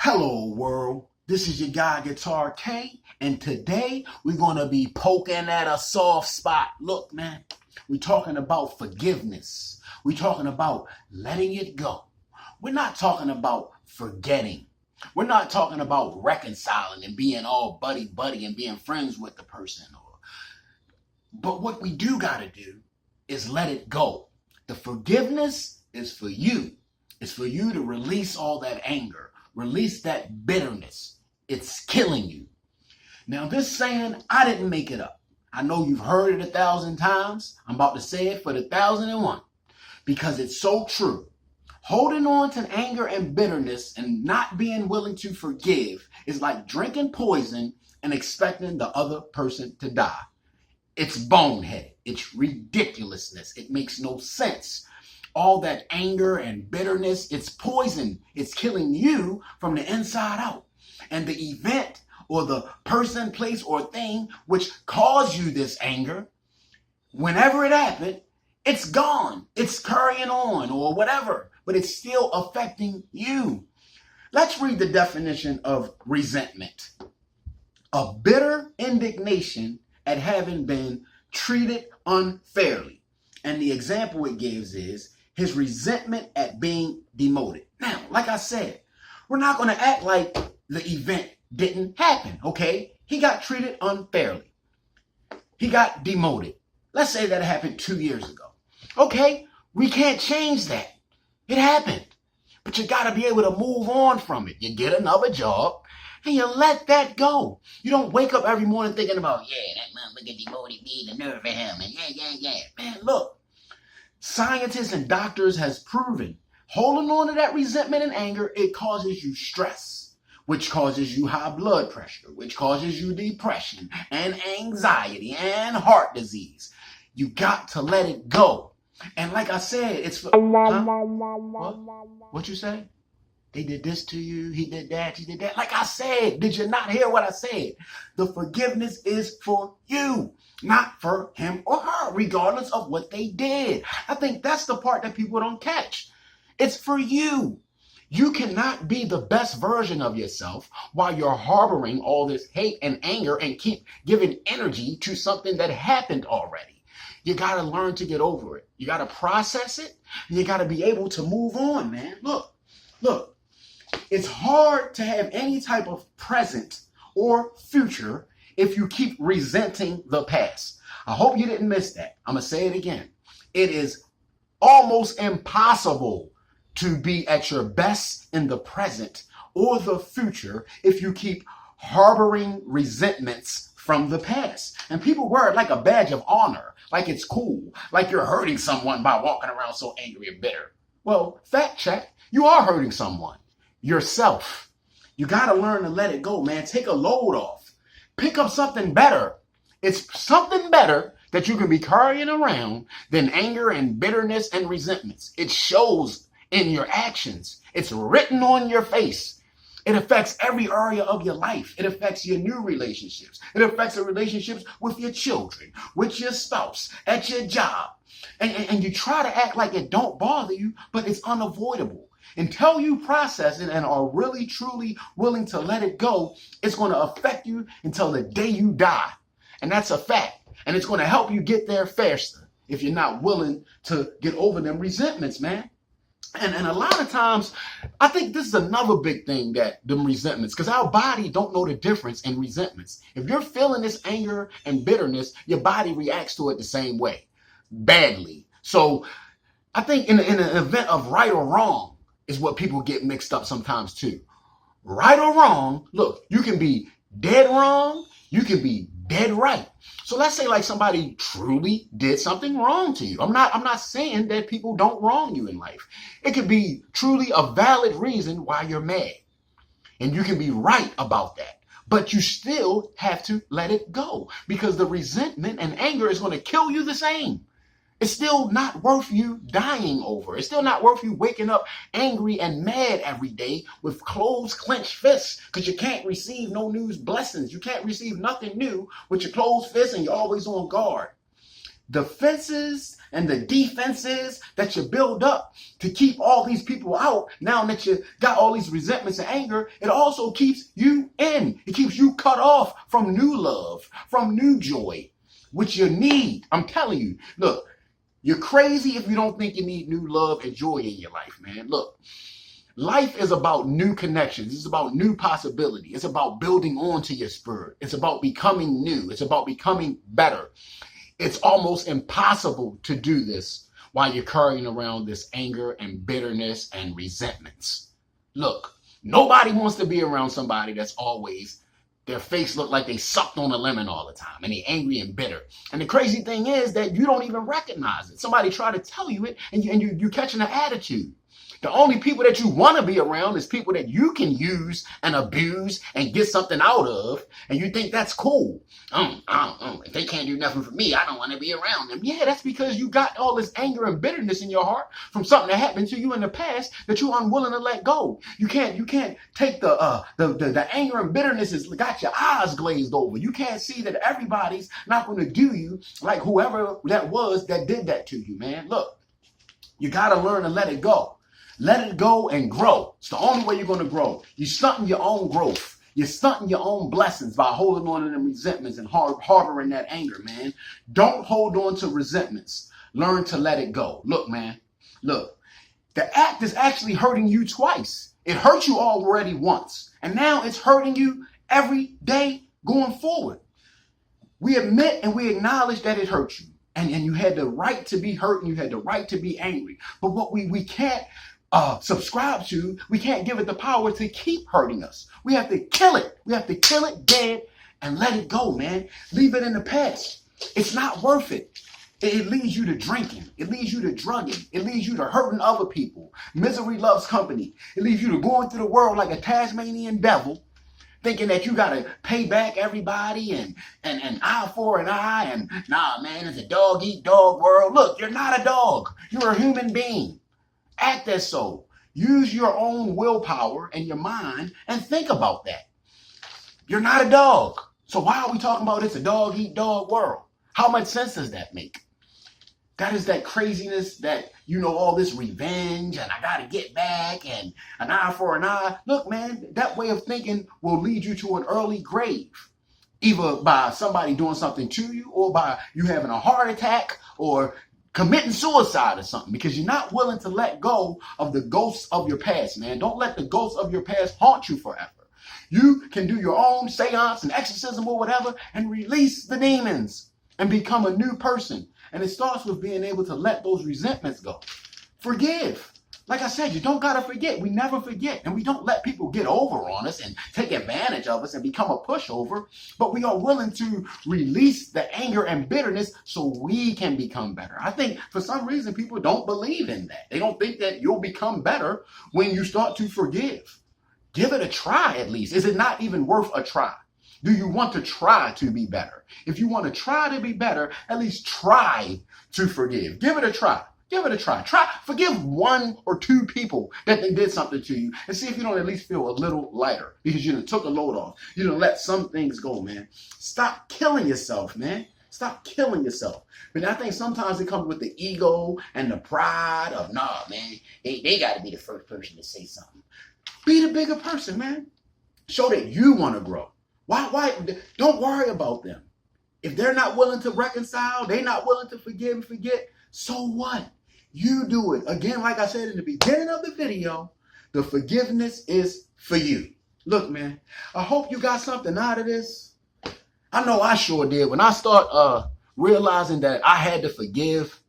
Hello world, this is your guy Guitar K, and today we're going to be poking at a soft spot. Look man, we're talking about forgiveness. We're talking about letting it go. We're not talking about forgetting. We're not talking about reconciling and being all buddy and being friends with the person. But what we do got to do is let it go. The forgiveness is for you. It's for you to release all that anger. Release that bitterness. It's killing you. Now, this saying, I didn't make it up. I know you've heard it 1,000 times. I'm about to say it for the 1,001 because it's so true. Holding on to anger and bitterness and not being willing to forgive is like drinking poison and expecting the other person to die. It's boneheaded. It's ridiculousness. It makes no sense. All that anger and bitterness, it's poison. It's killing you from the inside out. And the event or the person, place, or thing which caused you this anger, whenever it happened, it's gone. It's carrying on or whatever, but it's still affecting you. Let's read the definition of resentment. A bitter indignation at having been treated unfairly. And the example it gives is his resentment at being demoted. Now, like I said, we're not going to act like the event didn't happen, okay? He got treated unfairly. He got demoted. Let's say that happened 2 years ago. Okay, we can't change that. It happened. But you got to be able to move on from it. You get another job and you let that go. You don't wake up every morning thinking about, yeah, that motherfucker demoted me, the nerve of him, and yeah. Man, look. Scientists and doctors has proven holding on to that resentment and anger, it causes you stress, which causes you high blood pressure, which causes you depression and anxiety and heart disease. You got to let it go. And like I said, it's for... What you say? They did this to you. He did that. He did that. Like I said, did you not hear what I said? The forgiveness is for you, not for him or her, regardless of what they did. I think that's the part that people don't catch. It's for you. You cannot be the best version of yourself while you're harboring all this hate and anger and keep giving energy to something that happened already. You got to learn to get over it. You got to process it. And you got to be able to move on, man. Look. It's hard to have any type of present or future if you keep resenting the past. I hope you didn't miss that. I'm going to say it again. It is almost impossible to be at your best in the present or the future if you keep harboring resentments from the past. And people wear it like a badge of honor, like it's cool, like you're hurting someone by walking around so angry and bitter. Well, fact check, you are hurting someone. Yourself. You got to learn to let it go, man. Take a load off. Pick up something better. It's something better that you can be carrying around than anger and bitterness and resentments. It shows in your actions. It's written on your face. It affects every area of your life. It affects your new relationships. It affects the relationships with your children, with your spouse, at your job. And you try to act like it don't bother you, but it's unavoidable. Until you process it and are really, truly willing to let it go, it's going to affect you until the day you die. And that's a fact. And it's going to help you get there faster if you're not willing to get over them resentments, man. And a lot of times, I think this is another big thing that them resentments, because our body don't know the difference in resentments. If you're feeling this anger and bitterness, your body reacts to it the same way, badly. So I think in an event of right or wrong, is what people get mixed up sometimes too. Right or wrong, look, you can be dead wrong, you can be dead right. So let's say like somebody truly did something wrong to you. I'm not saying that people don't wrong you in life. It could be truly a valid reason why you're mad. And you can be right about that. But you still have to let it go because the resentment and anger is going to kill you the same. It's still not worth you dying over. It's still not worth you waking up angry and mad every day with closed, clenched fists because you can't receive no new blessings. You can't receive nothing new with your closed fists and you're always on guard. the fences and the defenses that you build up to keep all these people out, now that you got all these resentments and anger, it also keeps you in. It keeps you cut off from new love, from new joy, which you need. I'm telling you, look, you're crazy if you don't think you need new love and joy in your life, man. Look, life is about new connections. It's about new possibility. It's about building on to your spirit. It's about becoming new. It's about becoming better. It's almost impossible to do this while you're carrying around this anger and bitterness and resentments. Look, nobody wants to be around somebody that's always, their face look like they sucked on a lemon all the time and they angry and bitter. And the crazy thing is that you don't even recognize it. Somebody try to tell you it and you're catching an attitude. The only people that you want to be around is people that you can use and abuse and get something out of, and you think that's cool. If they can't do nothing for me, I don't want to be around them. Yeah, that's because you got all this anger and bitterness in your heart from something that happened to you in the past that you're unwilling to let go. You can't take the anger and bitterness has got your eyes glazed over. You can't see that everybody's not going to do you like whoever that was that did that to you, man. Look, you got to learn to let it go. Let it go and grow. It's the only way you're going to grow. You're stunting your own growth. You're stunting your own blessings by holding on to them resentments and harboring that anger, man. Don't hold on to resentments. Learn to let it go. Look, man. Look, the act is actually hurting you twice. It hurt you already once. And now it's hurting you every day going forward. We admit and we acknowledge that it hurt you. And you had the right to be hurt and you had the right to be angry. But what we can't subscribe to, we can't give it the power to keep hurting us. We have to kill it. We have to kill it dead and let it go, man. Leave it in the past. It's not worth it. It leads you to drinking. It leads you to drugging. It leads you to hurting other people. Misery loves company. It leads you to going through the world like a Tasmanian devil, thinking that you got to pay back everybody and eye for an eye. And nah, man, it's a dog-eat-dog world. Look, you're not a dog. You're a human being. Act as so. Use your own willpower and your mind and think about that. You're not a dog. So why are we talking about it's a dog-eat-dog world? How much sense does that make? That is that craziness that, all this revenge and I got to get back and an eye for an eye. Look, man, that way of thinking will lead you to an early grave, either by somebody doing something to you or by you having a heart attack or committing suicide or something, because you're not willing to let go of the ghosts of your past, man. Don't let the ghosts of your past haunt you forever. You can do your own seance and exorcism or whatever and release the demons and become a new person. And it starts with being able to let those resentments go. Forgive. Like I said, you don't got to forget. We never forget. And we don't let people get over on us and take advantage of us and become a pushover. But we are willing to release the anger and bitterness so we can become better. I think for some reason people don't believe in that. They don't think that you'll become better when you start to forgive. Give it a try at least. Is it not even worth a try? Do you want to try to be better? If you want to try to be better, at least try to forgive. Give it a try. Give it a try. Forgive one or two people that they did something to you and see if you don't at least feel a little lighter because you done took a load off. You done let some things go, man. Stop killing yourself, man. Stop killing yourself. But I think sometimes it comes with the ego and the pride of, nah, man, they got to be the first person to say something. Be the bigger person, man. Show that you want to grow. Why? Don't worry about them. If they're not willing to reconcile, they're not willing to forgive and forget, so what? You do it. Again, like I said in the beginning of the video, the forgiveness is for you. Look, man, I hope you got something out of this. I know I sure did. When I start realizing that I had to forgive,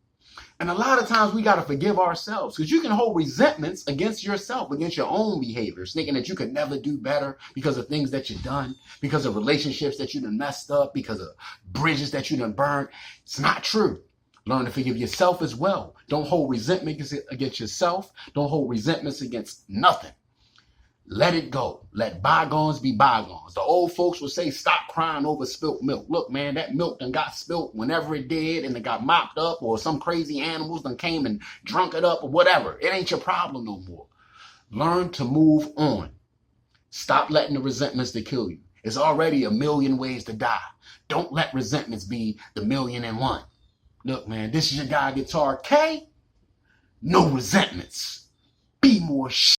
and a lot of times we got to forgive ourselves because you can hold resentments against yourself, against your own behaviors, thinking that you could never do better because of things that you've done, because of relationships that you done messed up, because of bridges that you done burned. It's not true. Learn to forgive yourself as well. Don't hold resentment against yourself. Don't hold resentments against nothing. Let it go. Let bygones be bygones. The old folks will say, stop crying over spilt milk. Look, man, that milk done got spilt whenever it did and it got mopped up, or some crazy animals done came and drunk it up or whatever. It ain't your problem no more. Learn to move on. Stop letting the resentments to kill you. It's already a million ways to die. Don't let resentments be the 1,000,001. Look, man, this is your guy, Guitar K. No resentments. Be more